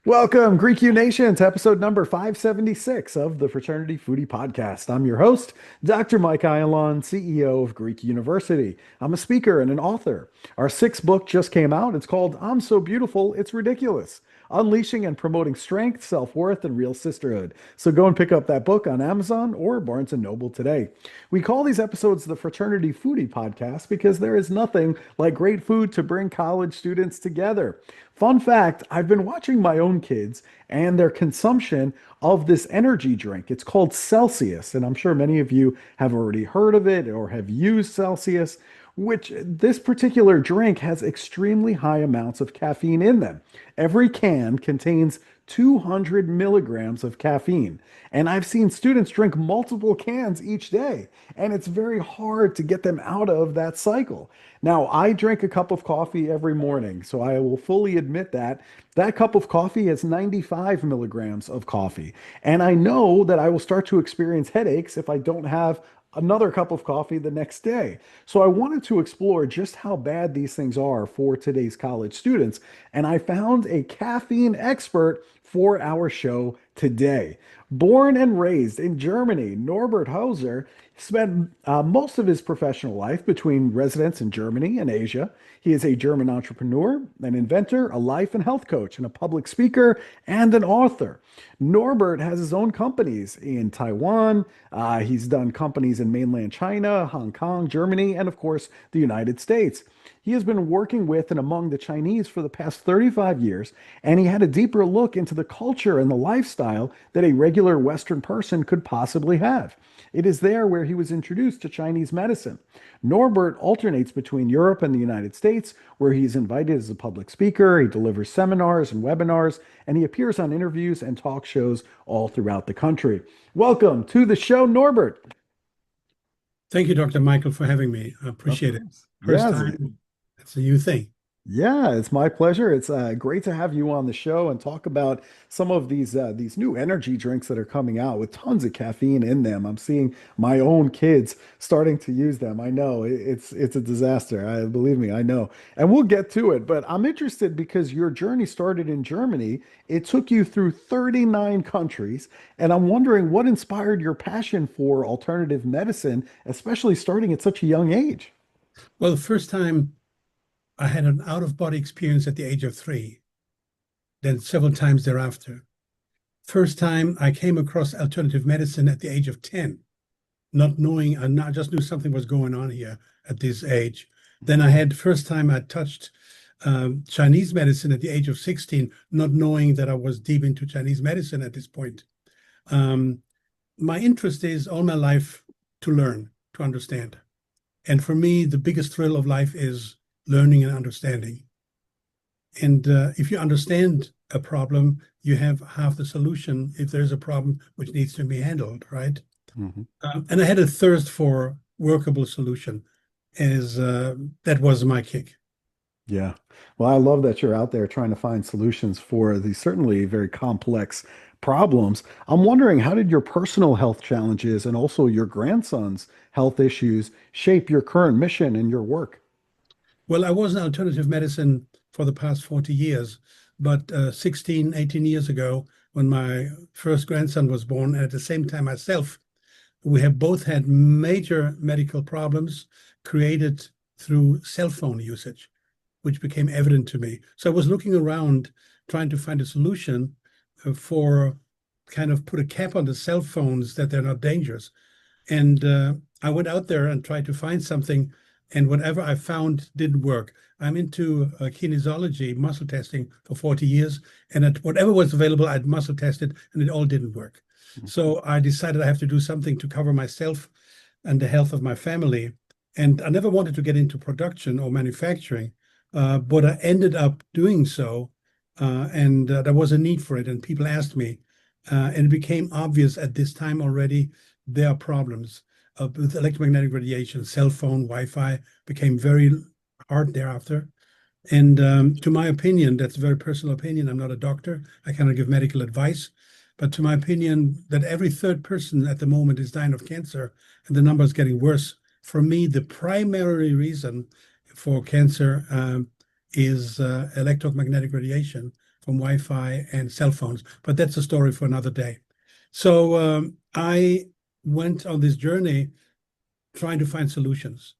Welcome, Greek U Nation, to episode number 576 of the Fraternity Foodie Podcast. I'm your host, Dr. Mike Ayalon, CEO of Greek University. I'm a speaker and an author. Our sixth book just came out. It's called I'm So Beautiful, It's Ridiculous: Unleashing and Promoting Strength, Self-Worth, and Real Sisterhood. So go and pick up that book on Amazon or Barnes & Noble today. We call these episodes the Fraternity Foodie Podcast because there is nothing like great food to bring college students together. Fun fact, I've been watching my own kids and their consumption of this energy drink. It's called Celsius, and I'm sure many of you have already heard of it or have used Celsius, which this particular drink has extremely high amounts of caffeine in them. Every can contains 200 milligrams of caffeine. And I've seen students drink multiple cans each day, and it's very hard to get them out of that cycle. Now, I drink a cup of coffee every morning, so I will fully admit that that cup of coffee has 95 milligrams of coffee. And I know that I will start to experience headaches if I don't have another cup of coffee the next day. So I wanted to explore just how bad these things are for today's college students. And I found a caffeine expert for our show today. Born and raised in Germany, Norbert Heuser spent most of his professional life between residence in Germany and Asia. He is a German entrepreneur, an inventor, a life and health coach, and a public speaker and an author. Norbert has his own companies in Taiwan. He's done companies in Mainland China, Hong Kong, Germany, and of course, the United States. He has been working with and among the Chinese for the past 35 years, and he had a deeper look into the culture and the lifestyle that a regular Western person could possibly have. It is there where he was introduced to Chinese medicine. Norbert alternates between Europe and the United States, where he's invited as a public speaker, he delivers seminars and webinars, and he appears on interviews and talk shows all throughout the country. Welcome to the show, Norbert. Thank you, Dr. Michael, for having me. I appreciate it. First time, it's a new thing. Yeah, it's my pleasure. It's great to have you on the show and talk about some of these new energy drinks that are coming out with tons of caffeine in them. I'm seeing my own kids starting to use them. I know it's a disaster. Believe me, I know. And we'll get to it, but I'm interested because your journey started in Germany. It took you through 39 countries, and I'm wondering what inspired your passion for alternative medicine, especially starting at such a young age. Well, the first time I had an out-of-body experience at the age of 3, then several times thereafter. First time I came across alternative medicine at the age of 10, not knowing, I just knew something was going on here at this age. Then I had the first time I touched Chinese medicine at the age of 16, not knowing that I was deep into Chinese medicine at this point. My interest is all my life to learn, to understand. And for me, the biggest thrill of life is learning and understanding. And if you understand a problem, you have half the solution if there's a problem which needs to be handled, right? Mm-hmm. And I had a thirst for workable solution, as that was my kick. Yeah. Well, I love that you're out there trying to find solutions for these certainly very complex problems. I'm wondering, how did your personal health challenges and also your grandson's health issues shape your current mission and your work? Well, I was in alternative medicine for the past 40 years, but 16, 18 years ago, when my first grandson was born, and at the same time myself, we have both had major medical problems created through cell phone usage, which became evident to me. So I was looking around, trying to find a solution for kind of put a cap on the cell phones that they're not dangerous. And I went out there and tried to find something, and whatever I found didn't work. I'm into kinesiology, muscle testing for 40 years, and at whatever was available, I'd muscle tested, and it all didn't work. Mm-hmm. So I decided I have to do something to cover myself and the health of my family. And I never wanted to get into production or manufacturing, but I ended up doing so, and there was a need for it, and people asked me, and it became obvious at this time already there are problems. With electromagnetic radiation, cell phone, Wi-Fi became very hard thereafter. And to my opinion, that's a very personal opinion. I'm not a doctor. I cannot give medical advice. But to my opinion, that every third person at the moment is dying of cancer, and the number is getting worse. For me, the primary reason for cancer is electromagnetic radiation from Wi-Fi and cell phones. But that's a story for another day. So I went on this journey trying to find solutions.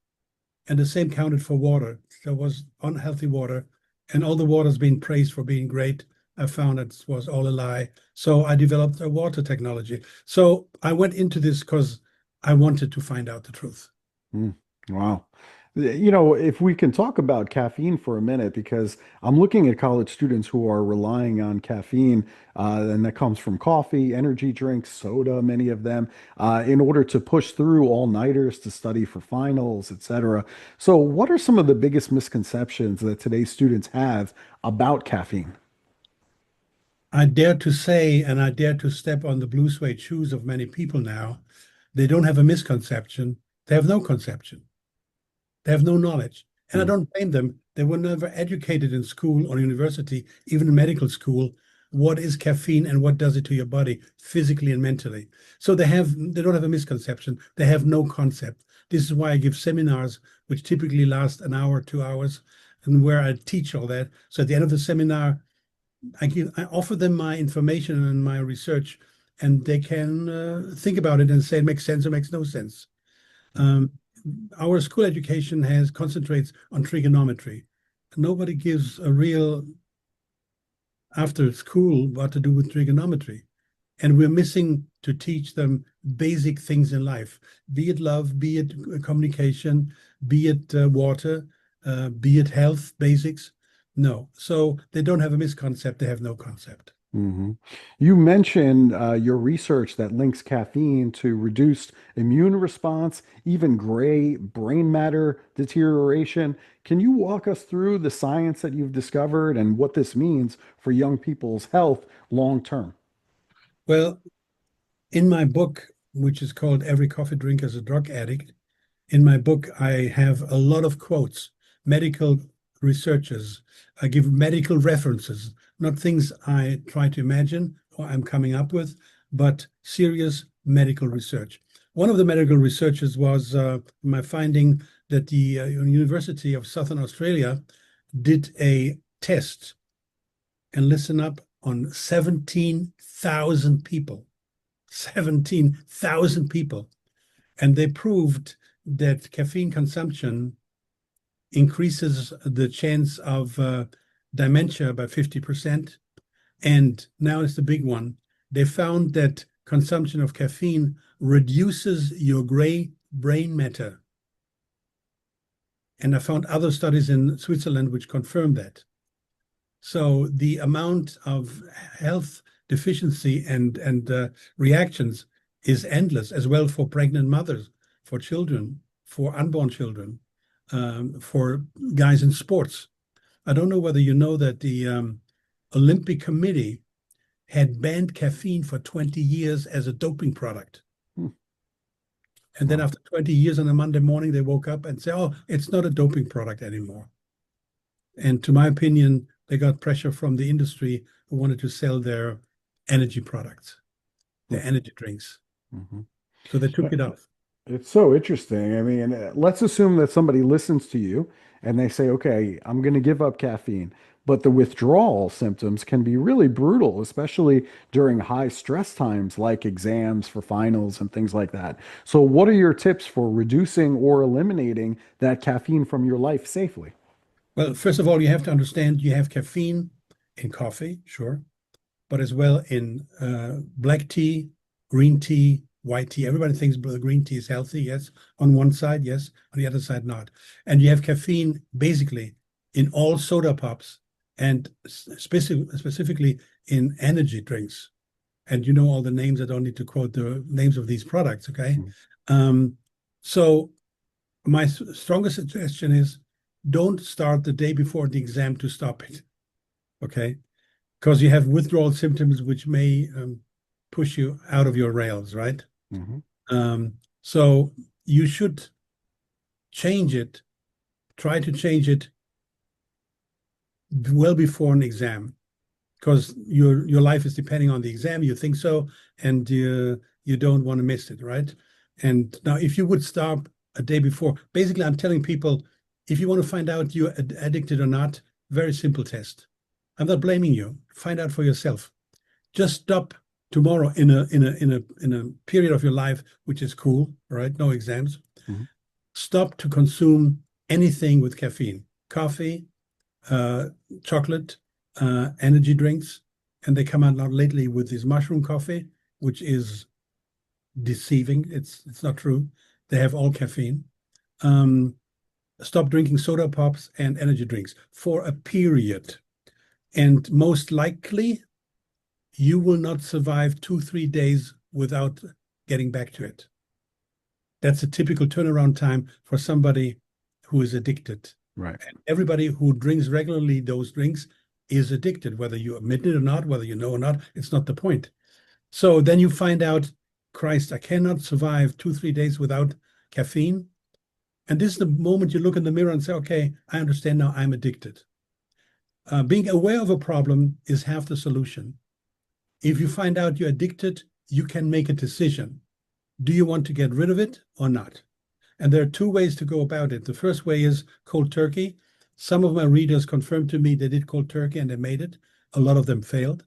And the same counted for water. There was unhealthy water, and all the water's being praised for being great. I found it was all a lie. So I developed a water technology. So I went into this because I wanted to find out the truth. Mm, wow. If we can talk about caffeine for a minute, because I'm looking at college students who are relying on caffeine, and that comes from coffee, energy drinks, soda, many of them, in order to push through all-nighters to study for finals, etc. So, what are some of the biggest misconceptions that today's students have about caffeine? I dare to say, and I dare to step on the blue suede shoes of many people now, they don't have a misconception. They have no conception. They have no knowledge. And I Mm, don't blame them. They were never educated in school or university, even in medical school. What is caffeine and what does it to your body physically and mentally? So they don't have a misconception. They have no concept. This is why I give seminars, which typically last an hour, 2 hours, and where I teach all that. So at the end of the seminar, I offer them my information and my research, and they can think about it and say it makes sense or makes no sense. Um, our school education concentrates on trigonometry. Nobody gives a real after school what to do with trigonometry. And we're missing to teach them basic things in life, be it love, be it communication, be it water, be it health basics. No. So they don't have a misconcept, they have no concept. mhm. You mentioned your research that links caffeine to reduced immune response, even gray brain matter deterioration. Can you walk us through the science that you've discovered and what this means for young people's health long term? Well, in my book, which is called Every Coffee Drinker is a Drug Addict, in my book, I have a lot of quotes, medical researchers. I give medical references, not things I try to imagine or I'm coming up with, but serious medical research. One of the medical researchers was my finding that the University of Southern Australia did a test, and listen up, on 17,000 people. 17,000 people. And they proved that caffeine consumption increases the chance of dementia by 50%. And now it's the big one. They found that consumption of caffeine reduces your gray brain matter. And I found other studies in Switzerland which confirm that. So the amount of health deficiency and reactions is endless, as well for pregnant mothers, for children, for unborn children, for guys in sports. I don't know whether you know that the Olympic Committee had banned caffeine for 20 years as a doping product. Hmm. And then Wow. after 20 years on a Monday morning, they woke up and said, oh, it's not a doping product anymore. And to my opinion, they got pressure from the industry who wanted to sell their energy products, their energy drinks. Mhm. So they took it off. It's so interesting. I mean, let's assume that somebody listens to you and they say, okay, I'm going to give up caffeine, but the withdrawal symptoms can be really brutal, especially during high stress times like exams for finals and things like that. So, what are your tips for reducing or eliminating that caffeine from your life safely? Well, first of all, you have to understand you have caffeine in coffee, sure, but as well in black tea, green tea, white tea. Everybody thinks green tea is healthy, yes. On one side, yes. On the other side, not. And you have caffeine basically in all soda pops and specifically in energy drinks. And you know all the names. I don't need to quote the names of these products, okay? Mm. Um, so my strongest suggestion is don't start the day before the exam to stop it, okay? Because you have withdrawal symptoms which may push you out of your rails, right? Mhm. So you should change it, try to change it well before an exam. because your life is depending on the exam. You think so, and you don't want to miss it, right? And now, if you would stop a day before, basically, I'm telling people, if you want to find out you're addicted or not, very simple test. I'm not blaming you. Find out for yourself. Just stop tomorrow in a period of your life which is cool, right? No exams. Mm-hmm. Stop to consume anything with caffeine, coffee, chocolate, energy drinks, and they come out now lately with this mushroom coffee, which is deceiving. It's not true. They have all caffeine. Stop drinking soda pops and energy drinks for a period. And most likely, you will not survive 2-3 days without getting back to it. That's a typical turnaround time for somebody who is addicted. Right. And everybody who drinks regularly those drinks is addicted, whether you admit it or not, whether you know or not, it's not the point. So then you find out, Christ, I cannot survive 2-3 days without caffeine. And this is the moment you look in the mirror and say, okay, I understand now, I'm addicted. Being aware of a problem is half the solution. If you find out you're addicted, you can make a decision. Do you want to get rid of it or not? And there are two ways to go about it. The first way is cold turkey. Some of my readers confirmed to me they did cold turkey and they made it. A lot of them failed.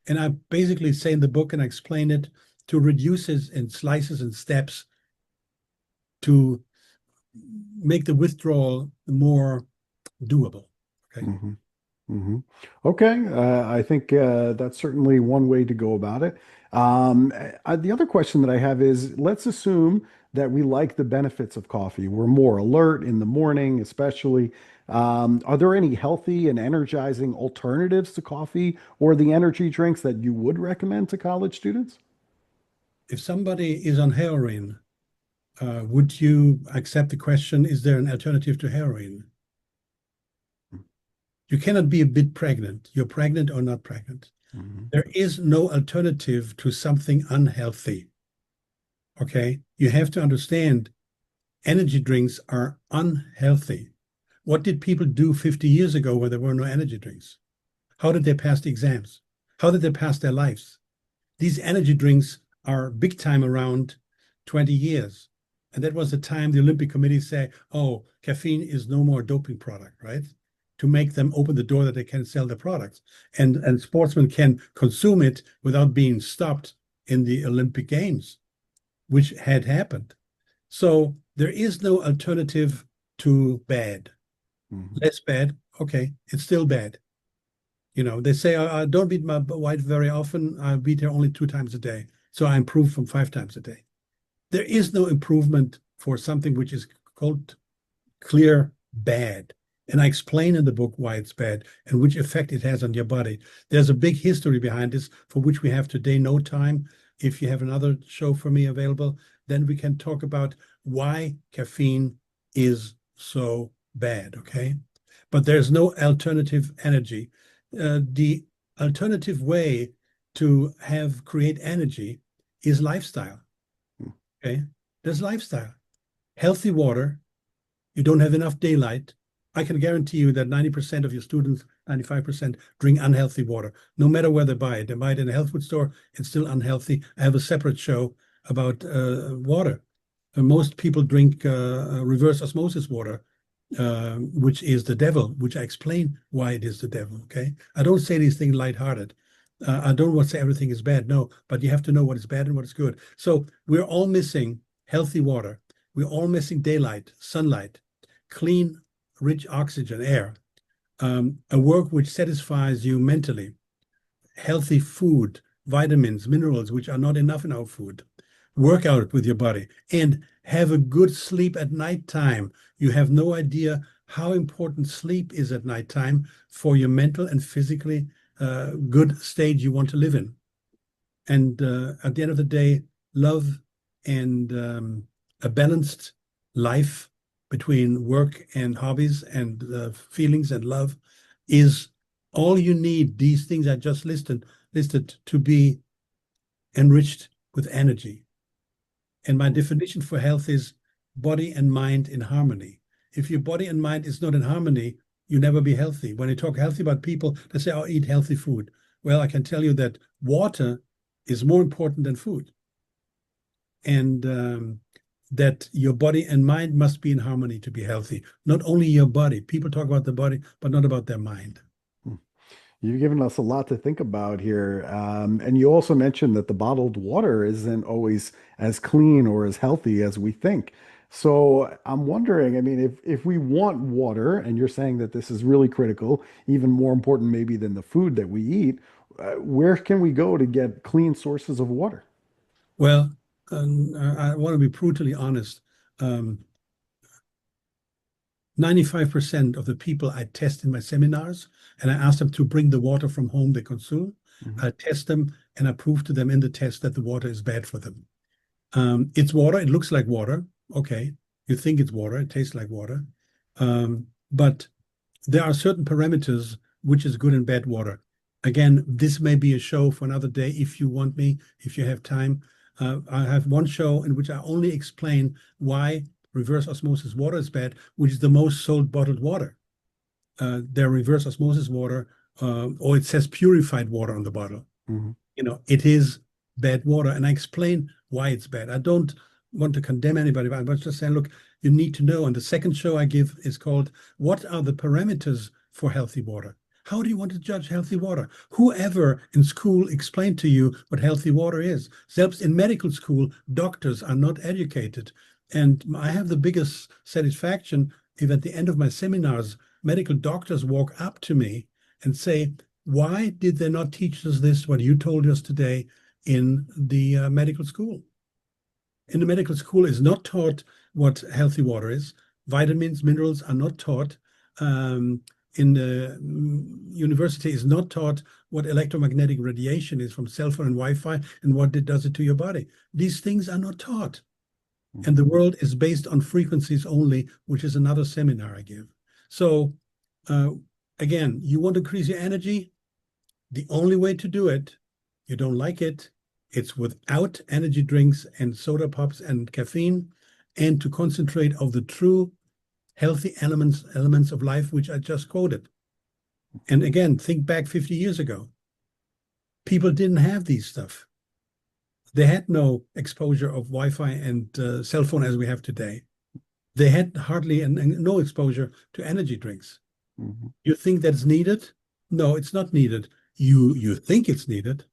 And I basically say in the book, and I explain it, to reduce it in slices and steps to make the withdrawal more doable. Okay. Mm-hmm. Mm-hmm. Okay, I think that's certainly one way to go about it. The other question that I have is, let's assume that we like the benefits of coffee. We're more alert in the morning, especially. Are there any healthy and energizing alternatives to coffee or the energy drinks that you would recommend to college students? If somebody is on heroin, would you accept the question, is there an alternative to heroin? You cannot be a bit pregnant. You're pregnant or not pregnant. Mm-hmm. There is no alternative to something unhealthy. Okay? You have to understand energy drinks are unhealthy. What did people do 50 years ago when there were no energy drinks? How did they pass the exams? How did they pass their lives? These energy drinks are big time around 20 years. And that was the time the Olympic Committee said, oh, caffeine is no more a doping product, right? To make them open the door that they can sell their products. And sportsmen can consume it without being stopped in the Olympic Games, which had happened. So there is no alternative to bad. Mm-hmm. Less bad, okay, it's still bad. You know, they say, I don't beat my wife very often. I beat her only 2 times a day. So I improve from 5 times a day. There is no improvement for something which is called clear bad. And I explain in the book why it's bad and which effect it has on your body. There's a big history behind this, for which we have today no time. If you have another show for me available, then we can talk about why caffeine is so bad, okay? But there's no alternative energy. The alternative way to create energy is lifestyle, okay? There's lifestyle. Healthy water. You don't have enough daylight. I can guarantee you that 90% of your students, 95%, drink unhealthy water, no matter where they buy it. They buy it in a health food store, it's still unhealthy. I have a separate show about water. Most people drink reverse osmosis water, which is the devil, which I explain why it is the devil, okay? I don't say these things lighthearted. I don't want to say everything is bad, no, but you have to know what is bad and what is good. So we're all missing healthy water. We're all missing daylight, sunlight, clean, rich oxygen, air, a work which satisfies you mentally, healthy food, vitamins, minerals, which are not enough in our food, work out with your body, and have a good sleep at nighttime. You have no idea how important sleep is at nighttime for your mental and physically good state you want to live in. And at the end of the day, love and a balanced life between work and hobbies and feelings and love is all you need. These things I just listed to be enriched with energy. And my definition for health is body and mind in harmony. If your body and mind is not in harmony, you never be healthy. When you talk healthy about people, they say, oh, eat healthy food. Well, I can tell you that water is more important than food, and that your body and mind must be in harmony to be healthy. Not only your body. People talk about the body, but not about their mind. You've given us a lot to think about here. And you also mentioned that the bottled water isn't always as clean or as healthy as we think. So I'm wondering, I mean, if we want water, and you're saying that this is really critical, even more important maybe than the food that we eat, where can we go to get clean sources of water? Well, I want to be brutally honest. 95% of the people I test in my seminars, and I ask them to bring the water from home they consume. Mhm. I test them and I prove to them in the test that the water is bad for them. It's water. It looks like water. Okay. You think it's water. It tastes like water. But there are certain parameters which is good and bad water. Again, this may be a show for another day if you want me, if you have time. I have one show in which I only explain why reverse osmosis water is bad, which is the most sold bottled water. Their reverse osmosis water, or it says purified water on the bottle. Mhm. It is bad water. And I explain why it's bad. I don't want to condemn anybody, but I'm just saying, look, you need to know. And the second show I give is called, What are the parameters for healthy water? How do you want to judge healthy water? Whoever in school explained to you what healthy water is. Selbst in medical school, doctors are not educated. And I have the biggest satisfaction if at the end of my seminars, medical doctors walk up to me and say, why did they not teach us this, what you told us today, in the medical school? In the medical school is not taught what healthy water is. Vitamins, minerals are not taught. In the university is not taught what electromagnetic radiation is from cell phone and Wi-Fi and what it does it to your body. These things are not taught. And the world is based on frequencies only, which is another seminar I give. So again, you want to increase your energy? The only way to do it, you don't like it, it's without energy drinks and soda pops and caffeine, and to concentrate on the true healthy elements of life, which I just quoted. And again, think back 50 years ago. People didn't have these stuff. They had no exposure of Wi-Fi and cell phone as we have today. They had hardly and no exposure to energy drinks. Mhm. You think that's needed? No, it's not needed. You think it's needed,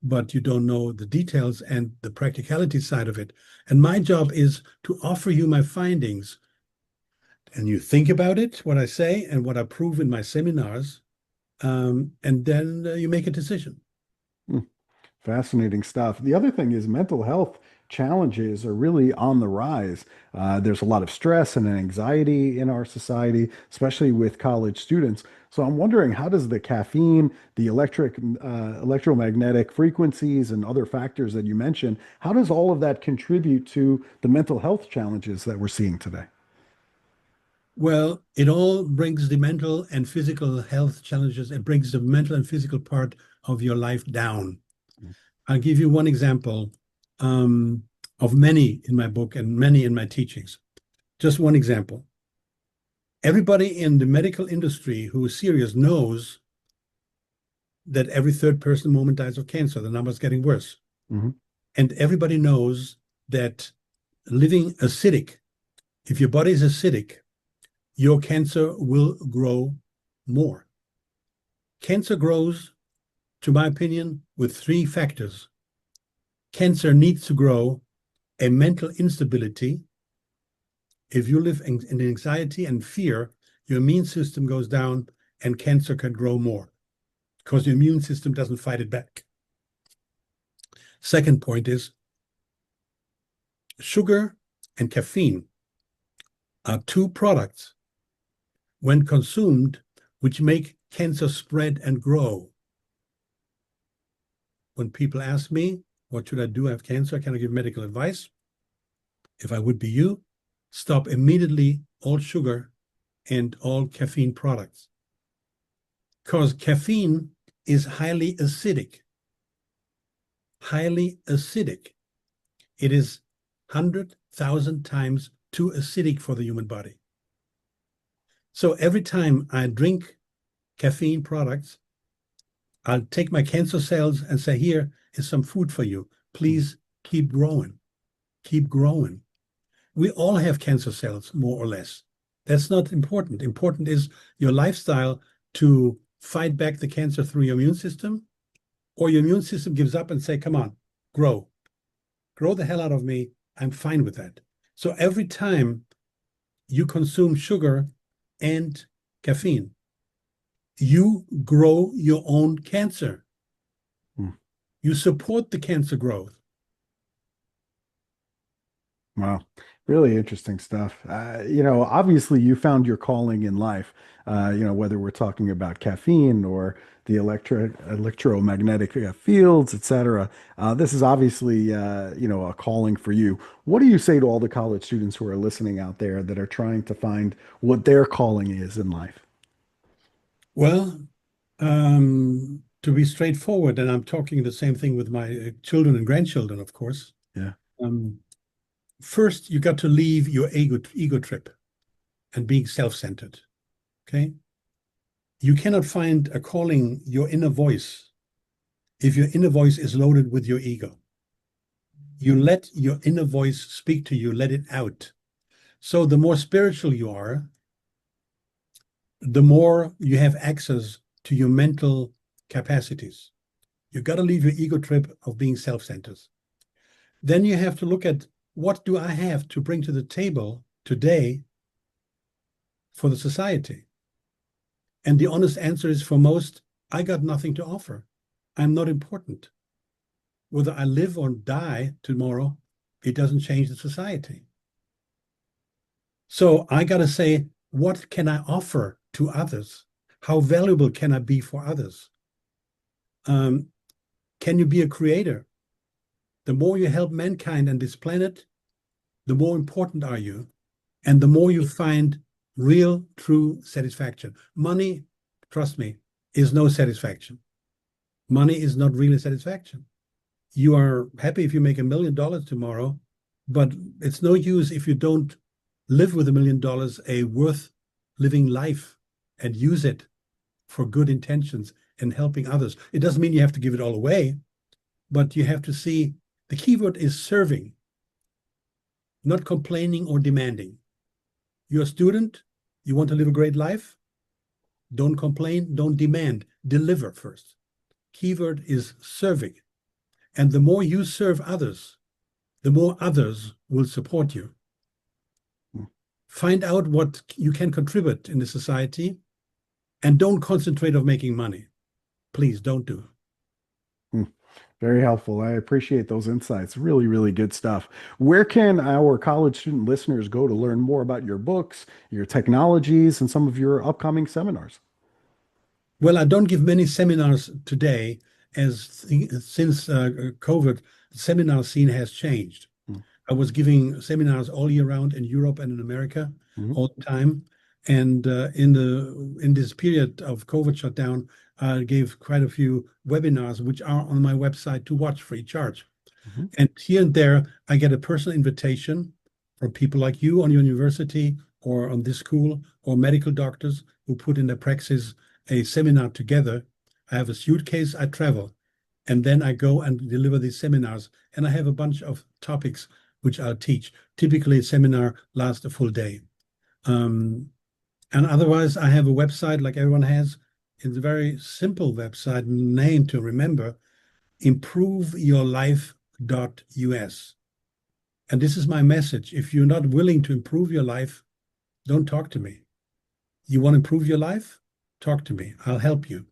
but you don't know the details and the practicality side of it. And my job is to offer you my findings. And you think about it, what I say and what I prove in my seminars, and then you make a decision. Hmm. Fascinating stuff. The other thing is mental health challenges are really on the rise. There's a lot of stress and anxiety in our society, especially with college students. So I'm wondering, how does the caffeine, the electromagnetic frequencies, and other factors that you mentioned, how does all of that contribute to the mental health challenges that we're seeing today? Well, it all brings the mental and physical health challenges. It brings the mental and physical part of your life down. I'll give you one example of many in my book and many in my teachings. Just one example. Everybody in the medical industry who is serious knows that every third person in the moment dies of cancer. The number's getting worse. Mhm. And everybody knows that living acidic, if your body is acidic, your cancer will grow more. Cancer grows, to my opinion, with three factors. Cancer needs to grow a mental instability. If you live in anxiety and fear, your immune system goes down and cancer can grow more because your immune system doesn't fight it back. Second point is sugar and caffeine are two products when consumed which make cancer spread and grow. When people ask me, what should I do? I have cancer. Can I give medical advice? If I would be you, stop immediately all sugar and all caffeine products. Because caffeine is highly acidic. Highly acidic. It is 100,000 times too acidic for the human body. So every time I drink caffeine products, I'll take my cancer cells and say, here is some food for you. Please keep growing. Keep growing. We all have cancer cells, more or less. That's not important. Important is your lifestyle to fight back the cancer through your immune system, or your immune system gives up and say, come on, grow. Grow the hell out of me. I'm fine with that. So every time you consume sugar and caffeine, you grow your own cancer. You support the cancer growth. Wow. Really interesting stuff. Obviously you found your calling in life, whether we're talking about caffeine or the electromagnetic fields, et cetera. This is obviously, a calling for you. What do you say to all the college students who are listening out there that are trying to find what their calling is in life? Well, to be straightforward, and I'm talking the same thing with my children and grandchildren, of course. Yeah. First, you got to leave your ego trip and being self-centered. Okay? You cannot find a calling, your inner voice, if your inner voice is loaded with your ego. You let your inner voice speak to you, let it out. So the more spiritual you are, the more you have access to your mental capacities. You got to leave your ego trip of being self-centered. Then you have to look at, what do I have to bring to the table today for the society? And the honest answer is, for most, I got nothing to offer. I'm not important. Whether I live or die tomorrow, it doesn't change the society. So I got to say, what can I offer to others? How valuable can I be for others? Can you be a creator? The more you help mankind and this planet, the more important are you, and the more you find real, true satisfaction. Money, trust me, is no satisfaction. Money is not really satisfaction. You are happy if you make $1 million tomorrow, but it's no use if you don't live with $1 million a worth living life and use it for good intentions and helping others. It doesn't mean you have to give it all away, but you have to see, the keyword is serving, not complaining or demanding. You're a student, you want to live a great life, don't complain, don't demand, deliver first. Keyword is serving. And the more you serve others, the more others will support you. Find out what you can contribute in the society, and don't concentrate on making money. Please don't do. Very helpful. I appreciate those insights. Really, really good stuff. Where can our college student listeners go to learn more about your books, your technologies, and some of your upcoming seminars? Well, I don't give many seminars today, as since COVID, the seminar scene has changed. I was giving seminars all year round in Europe and in America all the time. And in this period of COVID shutdown, I gave quite a few webinars, which are on my website to watch free charge. And here and there, I get a personal invitation from people like you on your university or on this school, or medical doctors who put in their praxis a seminar together. I have a suitcase, I travel, and then I go and deliver these seminars. And I have a bunch of topics which I'll teach. Typically, a seminar lasts a full day. And otherwise, I have a website like everyone has. It's a very simple website, name to remember, improveyourlife.us. And this is my message. If you're not willing to improve your life, don't talk to me. You want to improve your life? Talk to me. I'll help you.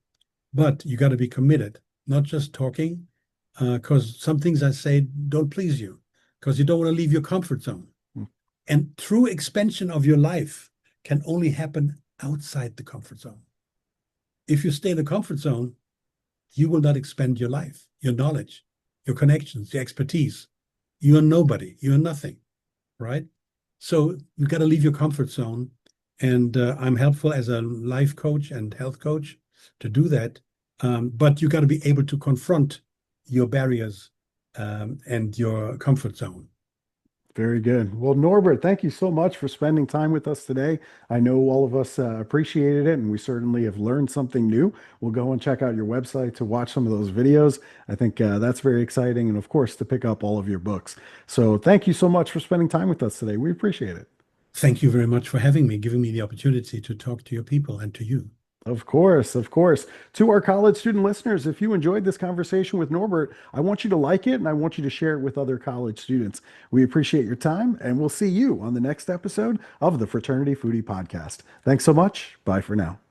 But you got to be committed, not just talking, because some things I say don't please you, because you don't want to leave your comfort zone. And true expansion of your life can only happen outside the comfort zone. If you stay in the comfort zone, you will not expand your life, your knowledge, your connections, your expertise. You are nobody. You are nothing, right? So you got to leave your comfort zone. And I'm helpful as a life coach and health coach to do that. But you got to be able to confront your barriers and your comfort zone. Very good. Well, Norbert, thank you so much for spending time with us today. I know all of us appreciated it, and we certainly have learned something new. We'll go and check out your website to watch some of those videos. I think that's very exciting, and of course, to pick up all of your books. So, thank you so much for spending time with us today. We appreciate it. Thank you very much for having me, giving me the opportunity to talk to your people and to you. Of course, of course. To our college student listeners, if you enjoyed this conversation with Norbert, I want you to like it and I want you to share it with other college students. We appreciate your time and we'll see you on the next episode of the Fraternity Foodie Podcast. Thanks so much. Bye for now.